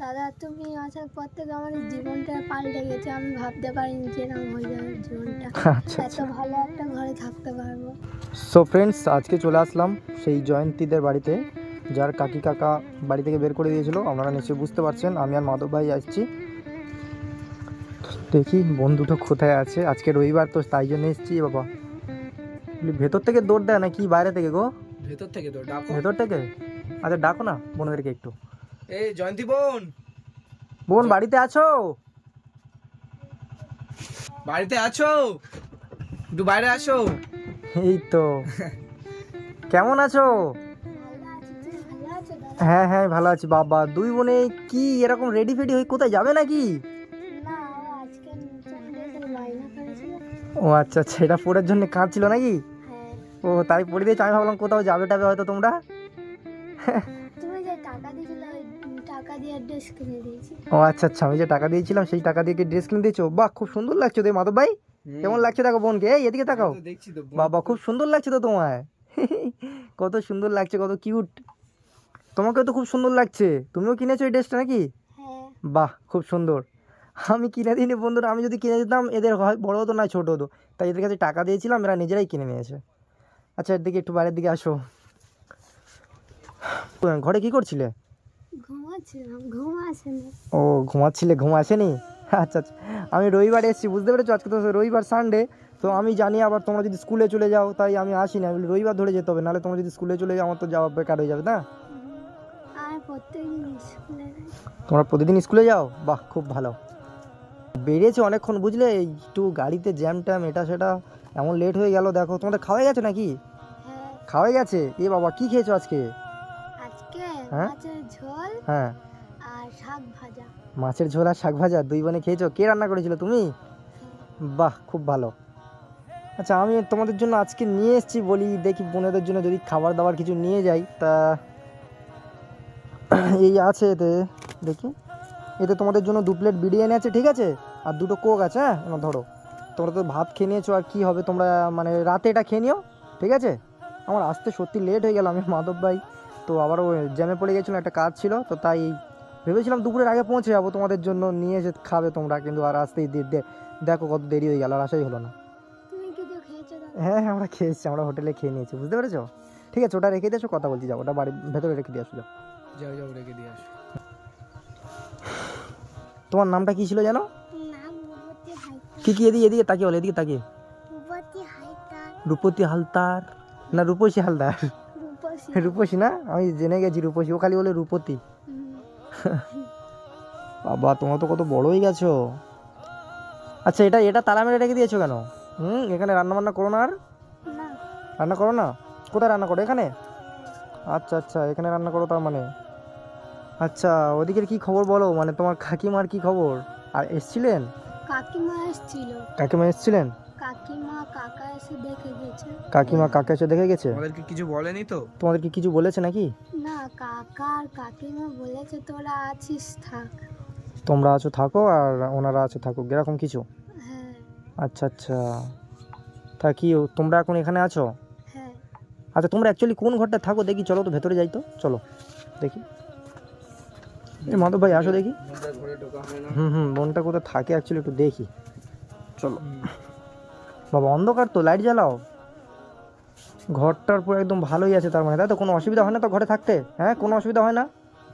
দাদা তুমি আসার পর থেকে আমার জীবনটা পাল্টে গেছে। আমি ভাবতে পারিনি যে এরকম হয়ে যাবে জীবনটা। আচ্ছা এত ভালো একটা ঘরে থাকতে পারবো। সো ফ্রেন্ডস, আজকে চলে আসলাম সেই জয়ন্তীদের বাড়িতে, যার কাকি কাকা বাড়ি থেকে বের করে দিয়েছিল। আপনারা নিশ্চয়ই বুঝতে পারছেন আমি আর মাধব ভাই আসছি। দেখি বন্ধুটা কোথায় আছে। আজকে রবিবার তো, তাই জন্য এসেছি। বাবা ভেতর থেকে দৌড় দেয় না কি বাইরে থেকে গো? ভেতর থেকে তো ডাকো। ভেতর থেকে? আচ্ছা ডাকো না বোনদেরকে একটু। এই জয়ন্তী বোন, বোন বাড়িতে আছো? বাড়িতে আছো? একটু বাইরে আসো। এই তো। কেমন আছো? ভালো আছি, তুমি ভালো আছো দাদা? হ্যাঁ হ্যাঁ ভালো আছি। বাবা দুই বোনে কি এরকম রেডি ফেডি হয়ে কোথায় যাবে নাকি? না, ও আজকে চাঁদের বায়না করেছিল। ও আচ্ছা আচ্ছা, এটা পড়ার জন্য কাঁদছিল নাকি? হ্যাঁ, ও তাই পড়ে দিয়েছে। আমি ভাবলাম কোথাও যাবে টাবে হয়তো তোমরা। তুমি যে টাকা দিয়েছিলে ওই টাকা দিয়ে ড্রেস কিনে দিয়েছি। ও আচ্ছা আচ্ছা, আমি যে টাকা দিয়েছিলাম সেই টাকা দিয়ে কি ড্রেস কিনে দিয়েছো? বাহ খুব সুন্দর লাগছে তো মাধব ভাই। কেমন লাগছে দেখো বোনকে, এই এদিকে তাকাও। তো দেখছি তো বাবা খুব সুন্দর লাগছে তো তোমায়। কত সুন্দর লাগছে, কত কিউট। তোমাকেও তো খুব সুন্দর লাগছে। তুমিও কিনেছো এই ড্রেসটা নাকি? হ্যাঁ, বাহ খুব সুন্দর। আমি কিনে দিইনি বন্ধুরা, আমি যদি কিনে দিতাম এদের হয় বড় হতো না ছোট হতো, তাই এদের কাছে টাকা দিয়েছিলাম, এরা নিজেরাই কিনে নিয়েছে। আচ্ছা এর দিকে একটু বাইরের দিকে আসো। ঘরে কি করছিলে? ঘুমাচ্ছিলাম, ঘুম আসেনি। ও ঘুমাচ্ছিলে, ঘুম আসেনি? আচ্ছা আচ্ছা, আমি রবিবার এসেছি, বুঝতে পেরেছো? আজকে তো রবিবার সানডে, তো আমি জানি আবার তোমরা যদি স্কুলে চলে যাও, তাই আমি আসি না। রবিবার ধরে যেতে হবে, নাহলে তোমরা যদি স্কুলে চলে যাও আমার তো যাওয়া বেকার হয়ে যাবে না। আর প্রত্যেকদিন স্কুলে যাই। তোমরা প্রতিদিন স্কুলে যাও? বাহ খুব ভালো। বেরিয়েছে অনেকক্ষণ বুঝলে, এই একটু গাড়িতে জ্যাম ট্যাম এটা সেটা, এমন লেট হয়ে গেল। দেখো তোমাদের খাওয়া গেছে নাকি? হ্যাঁ, খাওয়া গেছে? এ বাবা কি খেয়েছো আজকে? আজকে হ্যাঁ? মাছের ঝোল হ্যাঁ, আর শাক ভাজা। মাছের ঝোল আর শাক ভাজা দুই বোনে খেয়েছো? কে রান্না করেছিল, তুমি? বাহ খুব ভালো। আচ্ছা আমি তোমাদের জন্য আজকে নিয়ে এসেছি, বলি দেখি বোনেদের জন্য যদি খাবার দাবার কিছু নিয়ে যাই। তা এই আছে এতে, দেখি এতে তোমাদের জন্য 2 প্লেট বিরিয়ানি আছে, ঠিক আছে? আর 2টো কোক আছে। হ্যাঁ এবার ধরো, তোমরা তো ভাত খেয়ে নিয়েছো, আর কি হবে তোমরা মানে রাতে এটা খেয়ে নিও, ঠিক আছে? আমার আসতে সত্যি লেট হয়ে গেল, আমি মাধব ভাই তো আবারও জ্যামে পড়ে গেছিলাম, একটা কাজ ছিল, তো তাই ভেবেছিলাম দুপুরের আগে পৌঁছে যাবো, তোমাদের জন্য নিয়ে এসে খাবে তোমরা, কিন্তু আর আসতেই দেখো কত দেরি হয়ে গেল, আর আসাই হলো না। তুমি কিছু খেয়েছো দাদা? হ্যাঁ হ্যাঁ আমরা খেয়েছি, আমরা হোটেলে খেয়ে নিয়েছি, বুঝতে পেরেছো? ঠিক আছে ওটা রেখে দিয়েছো, কথা বলছি, যাও ওটা বাড়ির ভেতরে রেখে দিয়ে আসো যাও। যাও যাও রেখে দিয়ে আসো। তোমার নামটা কি ছিল জানো? নাম রূপতী হাইতার। কি এদিকে এদিকে তাকিয়ে বলে, এদিকে তাকিয়ে। রূপতী হাইতার। রূপতী হালদার না রূপসী হালদার? রূপসী। রূপসী না, আমি জেনে গেছি রূপসী, ও খালি বলে রূপতী। বাবা তোমরা তো কত বড় হয়ে গেছো। আচ্ছা এটা এটা তালা মেরে রেখে দিয়েছো কেন? এখানে রান্না বান্না করো না আর? না, রান্না করো না? কোথায় রান্না করো? এখানে? আচ্ছা আচ্ছা এখানে রান্না করো তার মানে। আচ্ছা ওদিকের কি খবর বলো, মানে তোমার কাকিমার কি খবর? আর এসছিলেন? কাকিমা এসেছিল। কাকিমা এসছিলেন? কাকিমা কাকা এসে দেখে গেছে। কাকিমা কাকা এসে দেখে গেছে? আমাদেরকে কিছু বলেনি তো? তোমাদের কি কিছু বলেছে নাকি? না, কাকা আর কাকিমা বলেছে তোরা আছিস থাক। তোমরা আছো থাকো আর ওনারা আছে থাকুক, এরকম কিছু? হ্যাঁ। আচ্ছা আচ্ছা, তা কি তোমরা এখন এখানে আছো? হ্যাঁ, আচ্ছা তোমরা অ্যাকচুয়ালি কোন ঘরটা থাকো দেখি, চলো তো ভেতরে যাই, তো চলো দেখি। এই মাধব ভাই আসো দেখি। ঘরে ঢোকা হয় না। বোনটা কোথায় থাকে অ্যাকচুয়ালি একটু দেখি, চলো। বাবা অন্ধকার তো, লাইট জ্বালাও। ঘরটার পুরো একদম ভালোই আছে তার মানে, তাই তো? কোনো অসুবিধা হয় না তো ঘরে থাকতে? হ্যাঁ কোনো অসুবিধা হয় না?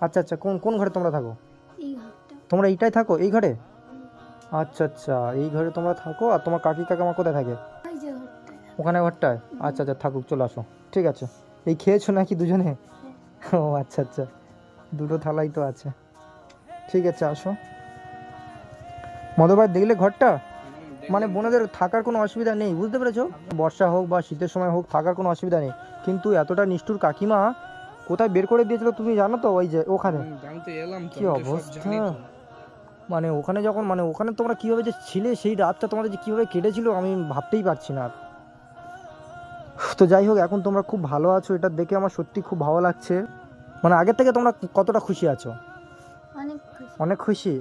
আচ্ছা আচ্ছা, কোন কোন ঘরে তোমরা থাকো? এই ঘরটা। তোমরা এইটাই থাকো, এই ঘরে? আচ্ছা আচ্ছা এই ঘরে তোমরা থাকো, আর তোমার কাকি কাকামা কোথায় থাকে? ওই যে ঘরটা। ওখানে ঘরটায়? আচ্ছা আচ্ছা থাকুক, চলে আসো, ঠিক আছে। এই খেয়েছো নাকি দুজনে? ও আচ্ছা আচ্ছা, 2টো থালাই তো আছে, ঠিক আছে আসো। মধুভাই দেখলে ঘরটা, মানে বোনেদের থাকার কোনো অসুবিধা নেই, বুঝতে পেরেছো? বর্ষা হোক বা শীতের সময় হোক থাকার কোনো অসুবিধা নেই, কিন্তু এতটা নিষ্ঠুর কাকিমা কোথায় বের করে দিয়েছিল তুমি জানো তো? ওই যে ওখানে। জানতে এলাম তো, কি আমি তো সব অবস্থা, জানি তো। মানে ওখানে যখন, মানে ওখানে তোমরা কীভাবে যে ছিলে, সেই রাতটা তোমাদের যে কীভাবে কেটেছিল আমি ভাবতেই পারছি না আর। তো যাই হোক, এখন তোমরা খুব ভালো আছো, এটা দেখে আমার সত্যি খুব ভালো লাগছে। মানে আগের থেকে তোমরা কতটা খুশি আছো? অনেক খুশি। অনেক খুশি?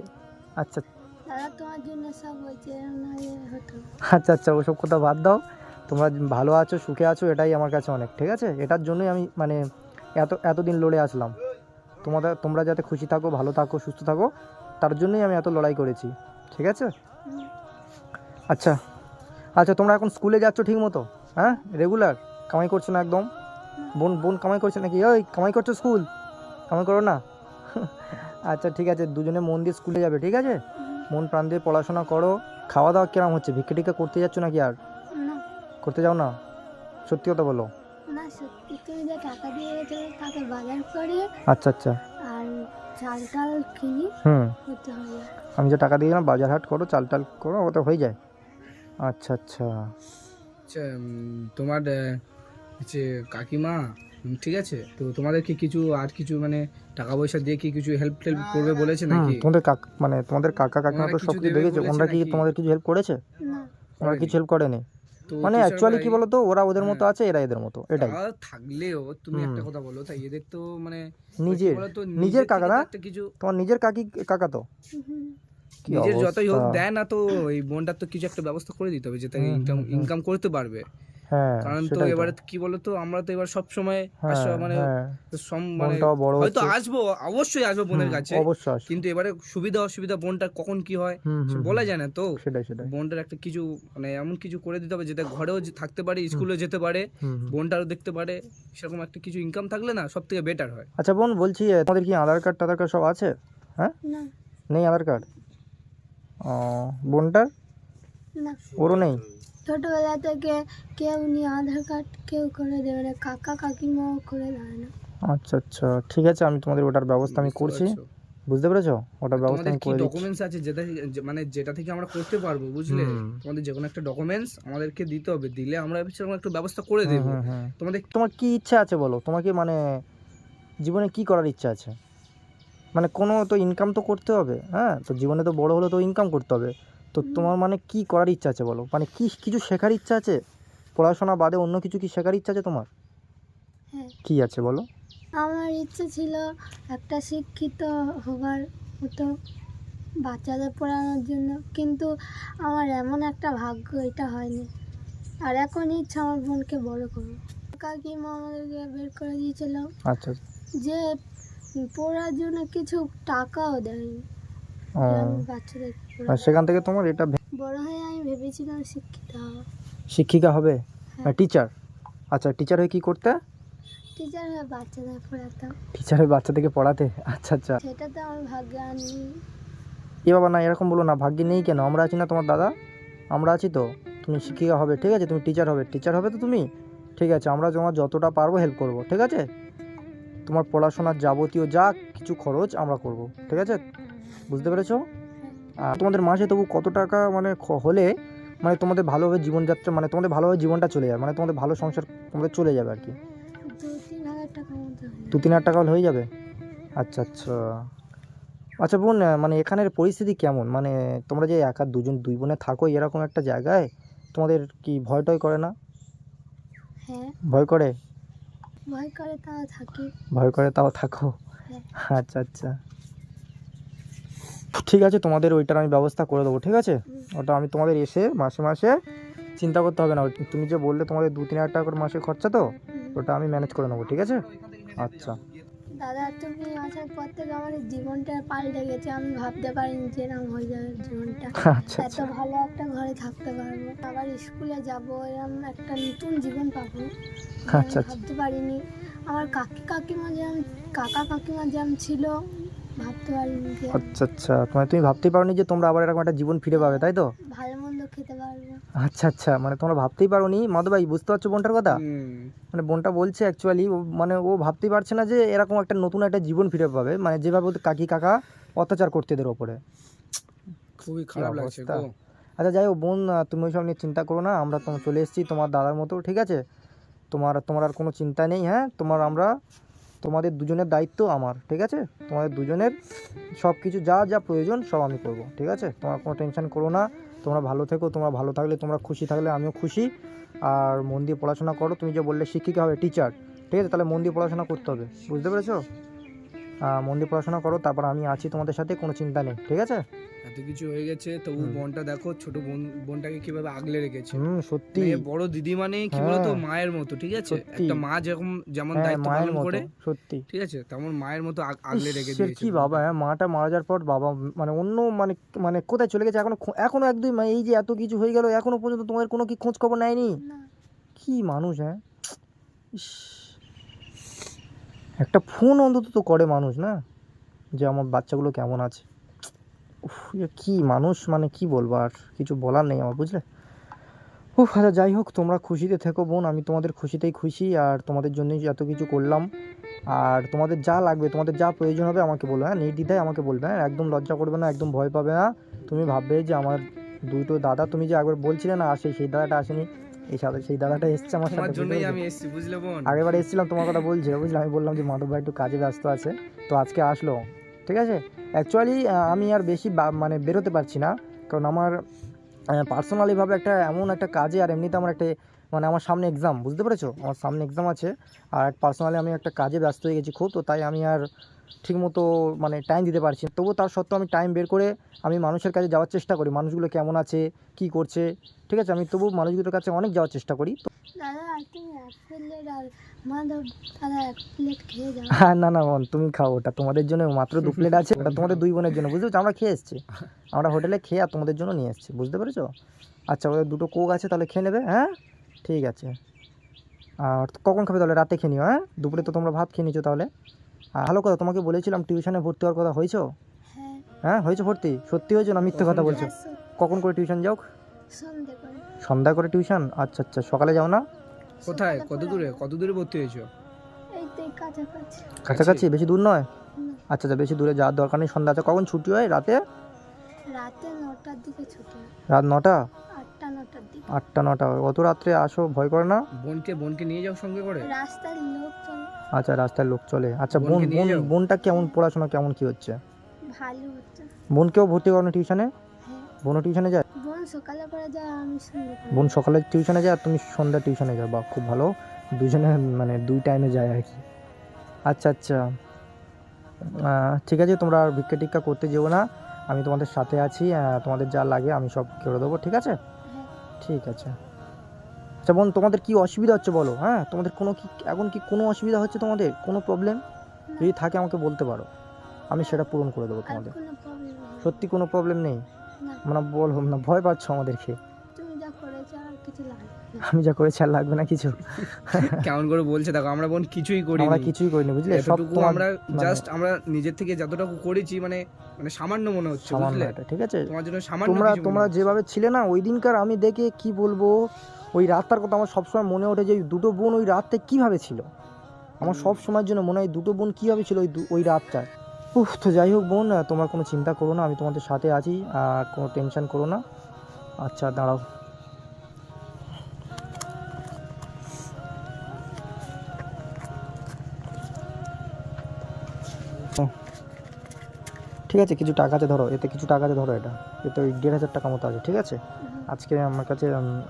আচ্ছা দাদা তোমার জন্য সব হয়েছে, নয় হতো। আচ্ছা আচ্ছা, ওসব কথা বাদ দাও। তোমরা ভালো আছো, সুখে আছো, এটাই আমার কাছে অনেক, ঠিক আছে? এটার জন্যই আমি মানে এতদিন লড়ে আসলাম। তোমরা যাতে খুশি থাকো, ভালো থাকো, সুস্থ থাকো, তার জন্যই আমি এত লড়াই করেছি, ঠিক আছে? হুম। আচ্ছা আচ্ছা, তোমরা এখন স্কুলে যাচ্ছ ঠিক মতো? হ্যাঁ, রেগুলার? কামাই করছো না একদম? বোন কামাই করছে নাকি? ওই কামাই করছো, স্কুল কামাই করো না? আচ্ছা ঠিক আছে, দুজনে মন দিয়ে স্কুলে যাবে, ঠিক আছে? মন প্রাণ দিয়ে পড়াশোনা করো। খাওয়া দাওয়া কেমন হচ্ছে? ভিক্ষা টিক্ষা করতে যাচ্ছ নাকি আর? না করতে যাও না? সত্যি কথা বলো। না, সত্যি তুমি যে টাকা দিয়ে গেছো তাকে বাজার করে আচ্ছা আচ্ছা। আর চাল টাল কিনি হুম, করতে হবে। আমি যে টাকা দিয়ে গেলাম, বাজার হাট করো, চাল টাল করো, ওটা হয়ে যায়। আচ্ছা আচ্ছা। আচ্ছা, তোমার হচ্ছে কাকিমা, ঠিক আছে, তো তোমাদেরকে কিছু আর কিছু মানে টাকা পয়সা দিয়ে কি কিছু হেল্প টেল্প করবে বলেছে নাকি? তোমাদের তোমাদের কাকা কাকিমা তো ওনারা সব কিছু কিছু দেবে দেখেছে, বলেছে ওনারা কি নাকি? তোমাদের কিছু হেল্প করেছে? না ওনারা কিছু হেল্প করেনি? তো মানে teacher অ্যাকচুয়ালি কি ভাই, বলতো, ওরা ওদের মতো আছে, এরা এদের মতো, এটাই। তা থাকলেও তুমি একটা কথা বলো, তাই এদের তো মানে নিজের কি বলতো, নিজের কাকা থেকে না? তো একটা কিছু তোমার নিজের কাকা তো? হুম, কি নিজের যতই হোক অবস্থা! দেয় না, তো এই বোনটার তো কিছু একটা ব্যবস্থা করে দিতে হবে যেটা হুম, ইনকাম হুম, হুম। ইনকাম করতে পারবে। হ্যাঁ, কারণ তো সেটাই তো। এবারে কি বলতো, আমরা তো এবার সব সময় হ্যাঁ মানে হ্যাঁ, মানে বোনটাও বড় হয়তো হচ্ছে। আসবো, অবশ্যই আসবো বোনের কাছে, অবশ্যই আসবে। কিন্তু এবারে সুবিধা অসুবিধা বোনটার কখন কি হয় সে বলা যায় না তো। সেটাই সেটাই। বোনটার একটা কিছু মানে এমন কিছু করে দিতে হবে যেটা ঘরেও থাকতে পারে, স্কুলে যেতে পারে, হুম হুম। বোনটারও দেখতে পারে, সেরকম একটা কিছু ইনকাম থাকলে না সব থেকে বেটার হয়। আচ্ছা বোন, বলছি তোমাদের কি আধার কার্ড টাধার কার্ড সব আছে? হ্যাঁ, না নেই আধার কার্ড? ও, বোনটার? না, ওরও নেই? ছোটবেলা থেকে কেউ নিয়ে আধার কার্ড কেউ করে দেবে না, কাকা কাকিমাও করে দেয় না। আচ্ছা আচ্ছা, ঠিক আছে, আমি তোমাদের ওটার ব্যবস্থা আমি বুঝতে করছি। পারছো? বুঝতে পেরেছো? ওটার ব্যবস্থা তোমাদের আমি কি করে দিচ্ছি। ডকুমেন্টস আছে মানে যেটা থেকে আমরা করতে পারবো, বুঝলে? হুম। তোমাদের যে কোনো একটা ডকুমেন্টস আমাদেরকে দিতে হবে, দিলে আমরা সেরকম একটা ব্যবস্থা করে দেবো। হুম। তোমাদের তোমার কি ইচ্ছা আছে বলো? তোমাকে মানে জীবনে কি করার ইচ্ছা আছে? মানে কোনো তো ইনকাম তো করতে হবে, হ্যাঁ? তো জীবনে তো বড় হলে তো ইনকাম করতে হবে। তো তোমার মানে কি করার ইচ্ছা আছে বলো? মানে কি কিছু শেখার ইচ্ছা আছে? পড়াশোনা বাদে অন্য কিছু কি শেখার ইচ্ছা আছে তোমার? হ্যাঁ, কি আছে বলো? আমার ইচ্ছে ছিল একটা শিক্ষিত হবার মতো, বাচ্চাদের পড়ানোর জন্য, কিন্তু আমার এমন একটা ভাগ্য এটা হয়নি। আর এখন ইচ্ছা আমার বোনকে বড় করবো। কাকিমা আমাদেরকে বের করে দিয়েছিল আচ্ছা। যে পড়ার জন্য কিছু টাকাও দেয়নি, ও, যে আমি বাচ্চাদের আর সেখান থেকে তোমার এটা বড় হয়ে আমি ভেবেছিলাম শিক্ষিত হবো। শিক্ষিকা হবে, হ্যাঁ, টিচার? আচ্ছা, টিচার হয়ে কি করতে? টিচার হয়ে বাচ্চাদের পড়াতাম। টিচার হয়ে বাচ্চাদেরকে পড়াতে? আচ্ছা আচ্ছা। সেটা তো আমার ভাগ্যে আনি। এ বাবা, না এরকম বলো না, ভাগ্যে নেই কেন? আমরা আছি না তোমার দাদা, আমরা আছি তো। তুমি শিক্ষিকা হবে, ঠিক আছে, তুমি টিচার হবে তো তুমি, ঠিক আছে, আমরা তোমার যতটা পারবো হেল্প করব, ঠিক আছে? তোমার পড়াশোনার যাবতীয় যা কিছু খরচ আমরা করব, ঠিক আছে? বুঝতে পেরেছো? আর তোমাদের মাসে তবু কত টাকা মানে হলে মানে তোমাদের ভালোভাবে জীবনযাত্রা, মানে তোমাদের ভালোভাবে জীবনটা চলে যাবে, মানে তোমাদের ভালো সংসার তোমাদের চলে যাবে আর কি? 2-3 হাজার টাকা মতো হয়ে 2-3 হাজার টাকা হলে হয়ে যাবে? আচ্ছা আচ্ছা। আচ্ছা বোন, মানে এখানের পরিস্থিতি কেমন? মানে তোমরা যে একা দুই বোনে থাকো এরকম একটা জায়গায়, তোমাদের কি ভয় টয় করে না? হ্যাঁ, ভয় করে? ভয় করে তাও থাকি। ভয় করে তাও থাকো? হ্যাঁ, আচ্ছা আচ্ছা, ঠিক আছে, তোমাদের ওইটার আমি ব্যবস্থা করে দেবো, ঠিক আছে? ওটা আমি তোমাদের এসে মাসে মাসে চিন্তা করতে হবে না। তুমি যে বললে তোমাদের 2-3 হাজার টাকা করে মাসে খরচা, তো ওটা আমি ম্যানেজ করে নেবো, ঠিক আছে? আচ্ছা। দাদা তুমি আসার পর থেকে আমার জীবনটা পাল্টে গেছে, আমি ভাবতে পারিনি যে এরকম হয়ে যাবে জীবনটা। আচ্ছা এত আচ্ছা। ভালো একটা ঘরে থাকতে পারবো, আবার স্কুলে যাব, এরকম একটা নতুন জীবন পাবো, যে আমি আচ্ছা আচ্ছা। ভাবতে পারিনি। আমার কাকিমা যেমন কাকা কাকিমা যেমন ছিল, ভাবতে পারিনি যে আচ্ছা আচ্ছা, মানে তুমি ভাবতেই পারোনি যে তোমরা আবার এরকম একটা জীবন ফিরে পাবে, তাই তো? ভালো মন্দ খেতে পারবো। আচ্ছা আচ্ছা, মানে তোমরা ভাবতেই পারোনি মাধু ভাই, বুঝতে পারছো বোনটার কথা? মানে বোনটা বলছে অ্যাকচুয়ালি, মানে ও ভাবতেই পারছে না যে এরকম একটা নতুন একটা জীবন ফিরে পাবে, মানে যেভাবে ওদের কাকা অত্যাচার করতে এদের ওপরে। খুবই কি খারাপ লাগছে অবস্থা! গো। আচ্ছা যাই হোক বোন, তুমি ওইসব নিয়ে চিন্তা করো না, আমরা তোমার চলে এসেছি তোমার দাদার মতো, ঠিক আছে? তোমার আর কোনো চিন্তা নেই, হ্যাঁ? তোমাদের দুজনের দায়িত্ব আমার, ঠিক আছে? তোমাদের দুজনের সব কিছু যা যা প্রয়োজন সব আমি করব, ঠিক আছে? তোমার কোনো টেনশন করো না, তোমরা ভালো থেকো, তোমরা ভালো থাকলে, তোমরা খুশি থাকলে আমিও খুশি। আর মন দিয়ে পড়াশোনা করো, তুমি যে বললে শিক্ষিকা হবে, টিচার, ঠিক আছে? তাহলে মন দিয়ে পড়াশোনা করতে হবে, বুঝতে পেরেছো? মন দিয়ে পড়াশোনা করো, তারপর আমি আছি তোমাদের সাথে, কোনো চিন্তা নেই, ঠিক আছে? এত কিছু হয়ে গেছে তবু বোনটা দেখো, ছোট বোনটাকে কিভাবে আগলে রেখেছে। সত্যি। মানে বড় দিদি মানে কি বলতো, মায়ের মতো, ঠিক আছে? সত্যি। একটা মা যেমন হ্যাঁ, দায়িত্ব মায়ের পালন মতো করে, সত্যি। ঠিক আছে, তেমন মায়ের মতো আগলে রেখে ঈশ্বর, দিয়েছে কি বাবা, হ্যাঁ, মাটা মারা যাওয়ার পর বাবা মানে অন্য মানে মানে কোথায় চলে গেছে এখনো, এখনো এক দুই এই যে এত কিছু হয়ে গেল এখনো পর্যন্ত তোমাদের কোনো কি খোঁজ খবর নেয়নি? না। কি মানুষ, হ্যাঁ। ইস, একটা ফোন অন্তত তো করে মানুষ, না, যে আমার বাচ্চাগুলো কেমন আছে। উফ, এ কি মানুষ, মানে কি বলবো, আর কিছু বলার নেই আমার, বুঝলে। উফ, আচ্ছা যাই হোক, তোমরা খুশিতে থেকো বোন, আমি তোমাদের খুশিতেই খুশি, আর তোমাদের জন্যই এত কিছু করলাম। আর তোমাদের যা লাগবে, তোমাদের যা প্রয়োজন হবে আমাকে বলো, হ্যাঁ, নির্দ্বিধায় আমাকে বলবে, হ্যাঁ, একদম লজ্জা করবে না, একদম ভয় পাবে না। তুমি ভাববে যে আমার দুটো দাদা, তুমি যে একবার বলছিলে না আসে, সেই দাদাটা আসেনি, সেই দাদাটা এসছে আমার তোমার সাথে, জন্যই আমি এসেছি, বুঝলে বোন। আগেরবার এসেছিলাম তোমার কথা বলছিল, বুঝলে, আমি বললাম যে মাধব ভাই একটু কাজে ব্যস্ত আছে, তো আজকে আসলো, ঠিক আছে। অ্যাকচুয়ালি আমি আর বেশি মানে বেরোতে পারছি না, কারণ আমার পার্সোনালিভাবে একটা এমন একটা কাজে, আর এমনিতে আমার একটা মানে আমার সামনে এক্সাম, বুঝতে পেরেছো, আমার সামনে এক্সাম আছে, আর পার্সোনালি আমি একটা কাজে ব্যস্ত হয়ে গেছি খুব, তো তাই আমি আর ঠিকমতো মানে টাইম দিতে পারছি না। তবুও তার সত্ত্বেও আমি টাইম বের করে আমি মানুষের কাছে যাওয়ার চেষ্টা করি, মানুষগুলো কেমন আছে, কি করছে, ঠিক আছে, আমি তবু মানুষগুলোর কাছে অনেক যাওয়ার চেষ্টা করি। দাদা আর তুমি এক প্লেট আর মাধব দাদা এক প্লেট খেয়ে যাও। হ্যাঁ, না না বোন, তুমি খাও, ওটা তোমাদের জন্য মাত্র 2 প্লেট আছে, ওটা তোমাদের 2 বোনের জন্য, বুঝতে পেরেছো, আমরা খেয়ে এসেছি, আমরা হোটেলে খেয়ে আর তোমাদের জন্য নিয়ে এসেছি, বুঝতে পেরেছো। আচ্ছা, ওদের 2টো কোক আছে, তাহলে খেয়ে নেবে, হ্যাঁ, ঠিক আছে। আর কখন খাবে তাহলে? রাতে খেয়ে নিও, হ্যাঁ, দুপুরে তো তোমরা ভাত খেয়ে নিচ্ছো তাহলে। আর ভালো কথা, তোমাকে বলেছিলাম টিউশনে ভর্তি হওয়ার কথা, হয়েছো? হ্যাঁ। হ্যাঁ, হয়েছে ভর্তি, সত্যি হয়েছো না মিথ্যে কথা বলছো? কখন করে টিউশন যাও? সন্ধে করে। সন্ধ্যা করে টিউশন? আচ্ছা আচ্ছা, সকালে যাও না? কোথায়, কত দূরে ভর্তি হয়েছো? এই তো এই কাছাকাছি। কাছাকাছি, বেশি দূর নয়? না, আচ্ছা আচ্ছা, বেশি দূরে যাওয়ার দরকার নেই। সন্ধ্যা, আচ্ছা কখন ছুটি হয়? রাতে? রাতে 9টার দিকে ছুটি হয়। রাত 9টা? 8টা 9টার দিকে। 8টা 9টা? অত রাত্রে আসো, ভয় করে না? বোনকে নিয়ে যাও সঙ্গে করে। রাস্তার লোক চলে। আচ্ছা, রাস্তায় লোক চলে। আচ্ছা, বোনকে নিয়ে যাও। বোনটা কেমন, পড়াশোনা কেমন কি হচ্ছে? ভালো হচ্ছে। বোনকেও ভর্তি করানো টিউশনে? হ্যাঁ। বোনও টিউশনে যায়? বোন সকালে করে যায়, আমি সন্ধে করে। বোন সকালে টিউশনে যায় আর তুমি সন্ধ্যা টিউশনে যাও, বাহ, খুব ভালো, দুজনে মানে 2 টাইমে যায় আর কি। আচ্ছা আচ্ছা, ঠিক আছে, তোমরা আর ভিক্ষা টিক্ষা করতে যেও না, আমি তোমাদের সাথে আছি, তোমাদের যা লাগে আমি সব করে দেবো, ঠিক আছে? হ্যাঁ। ঠিক আছে। আচ্ছা বোন, তোমাদের কি অসুবিধা হচ্ছে বলো, হ্যাঁ, তোমাদের কোনো কি এখন কি কোনো অসুবিধা হচ্ছে, তোমাদের কোনো প্রবলেম যদি থাকে আমাকে বলতে পারো, আমি সেটা পূরণ করে দেবো আর তোমাদের। কোনো প্রবলেম নেই। সত্যি কোনো প্রবলেম নেই? না, মানে বলো না, ভয় পাচ্ছ আমাদেরকে? তুমি যা করেছো আর কিছু লাগবে না। আমি যা করেছি আর লাগবে না কিছু? কেমন করে বলছে দেখো, আমরা বোন কিছুই করিনি, আমরা কিছুই করিনি, বুঝলে, সব এতটুকু তোমার আমরা মানে জাস্ট আমরা নিজের থেকে যতটুকু করেছি, মানে সামান্য মনে হচ্ছে, সামান্য বুঝলে, এটা, ঠিক আছে। তোমার জন্য সামান্য তোমরা কিছু মনে তোমরা হচ্ছে। যেভাবে ছিলে না ওই দিনকার, আমি দেখে কি বলবো, ওই রাতটার কথা আমার সবসময় মনে ওঠে, যে ওই 2টো বোন ওই রাতটা কীভাবে ছিল, আমার সব সময়ের জন্য মনে হয় 2টো বোন কীভাবে ছিল ওই রাতটায়। উফ, তো যাই হোক বোন, তোমরা কোনো চিন্তা করো না, আমি তোমাদের সাথে আছি, আর কোনো টেনশন করো না। আচ্ছা দাঁড়াও, ঠিক আছে, কিছু টাকা আছে ধরো, এতে কিছু টাকা আছে ধরো, এটা এতে ওই 1,500 টাকা মতো আছে, ঠিক আছে। আজকে আমার কাছে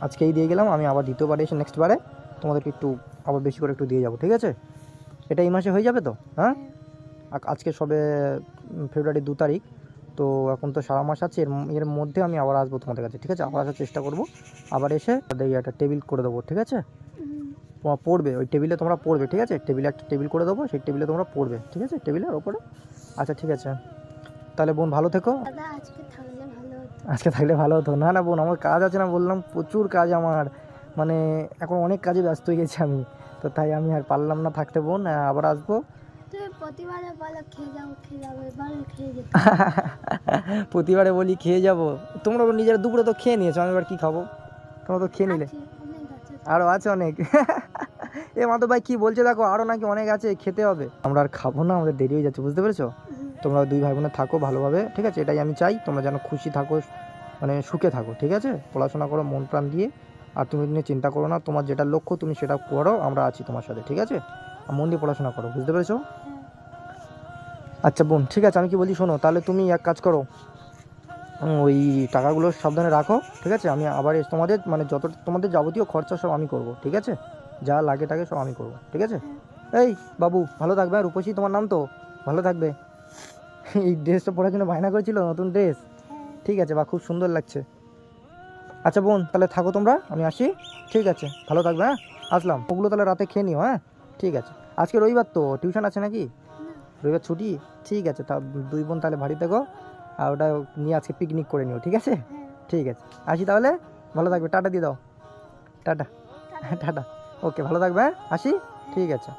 আজকেই দিয়ে গেলাম, আমি আবার দ্বিতীয়বারে এসে নেক্সট বারে তোমাদেরকে একটু আবার বেশি করে একটু দিয়ে যাবো, ঠিক আছে। এটা এই মাসে হয়ে যাবে তো, হ্যাঁ। আজকে সবে ফেব্রুয়ারি 2 তারিখ, তো এখন তো সারা মাস আছে, এর মধ্যে আমি আবার আসবো তোমাদের কাছে, ঠিক আছে, আবার আসার চেষ্টা করবো, আবার এসে দেখি একটা টেবিল করে দেবো, ঠিক আছে, তোমার পড়বে ওই টেবিলে, তোমরা পড়বে, ঠিক আছে, টেবিলে একটা টেবিল করে দেবো, সেই টেবিলে তোমরা পড়বে, ঠিক আছে, টেবিলের ওপরে। আচ্ছা ঠিক আছে, তাহলে বোন ভালো থেকো। দাদা আজকে থাকলে ভালো হতো। আজকে থাকলে ভালো হতো। না না বোন, আমার কাজ আছে না, বললাম প্রচুর কাজ আমার, মানে এখন অনেক কাজে ব্যস্ত হয়ে গেছি আমি, তো তাই আমি আর পারলাম না থাকতে বোন, আবার আসবো। তুমি প্রতিবারে বলো খেয়ে যাবো, এবার খেয়ে যেতে। প্রতিবারে বলি খেয়ে যাব, তোমরা নিজের দুপুরে তো খেয়ে নিয়েছো, আমি এবার কী খাবো, তোমরা তো খেয়ে নিলে। আছে, অনেক আছে। আরও আছে অনেক। এ মাধব ভাই কী বলছে দেখো, আরও নাকি অনেক আছে, খেতে হবে। আমরা আর খাবো না, আমাদের দেরি হয়ে যাচ্ছে, বুঝতে পেরেছো। তোমরা 2 ভাই বোনে থাকো ভালোভাবে, ঠিক আছে, এটাই আমি চাই, তোমরা যেন খুশি থাকো, মানে সুখে থাকো, ঠিক আছে, পড়াশোনা করো মন প্রাণ দিয়ে, আর তুমি নিয়ে চিন্তা করো না, তোমার যেটা লক্ষ্য তুমি সেটা করো, আমরা আছি তোমার সাথে, ঠিক আছে, আর মন দিয়ে পড়াশোনা করো, বুঝতে পেরেছো। আচ্ছা বোন, ঠিক আছে, আমি কি বলছি শোনো, তাহলে তুমি এক কাজ করো, ওই টাকাগুলো সাবধানে রাখো, ঠিক আছে, আমি আবার তোমাদের মানে যত তোমাদের যাবতীয় খরচা সব আমি করব, ঠিক আছে, যা লাগে টাকে সব আমি করব, ঠিক আছে। এই বাবু ভালো থাকবে, আর রূপসী তোমার নাম তো, ভালো থাকবে। এই ড্রেসটা পরার জন্য বায়না করেছিল, নতুন ড্রেস, ঠিক আছে, বা খুব সুন্দর লাগছে। আচ্ছা বোন, তাহলে থাকো তোমরা, আমি আসি। ঠিক আছে, ভালো থাকবে, হ্যাঁ আসলাম। ওগুলো তাহলে রাতে খেয়ে নিও, হ্যাঁ ঠিক আছে। আজকে রবিবার তো টিউশন আছে নাকি? রবিবার ছুটি, ঠিক আছে। তা দুই বোন তাহলে বাড়ি থেকো, আর ওটা নিয়ে আজকে পিকনিক করে নিও, ঠিক আছে? হ্যাঁ, ঠিক আছে, আসি তাহলে, ভালো থাকবে, টাটা দিয়ে দাও, টাটা। টাটা, ওকে, ভালো থাকবে, হ্যাঁ আসি, ঠিক আছে।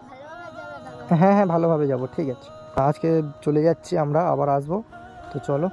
ভালোভাবে যাবে দাদা। হ্যাঁ হ্যাঁ, ভালোভাবে যাব, ঠিক আছে। আজকে চলে যাচ্ছি আমরা, আবার আসবো, তো চলো।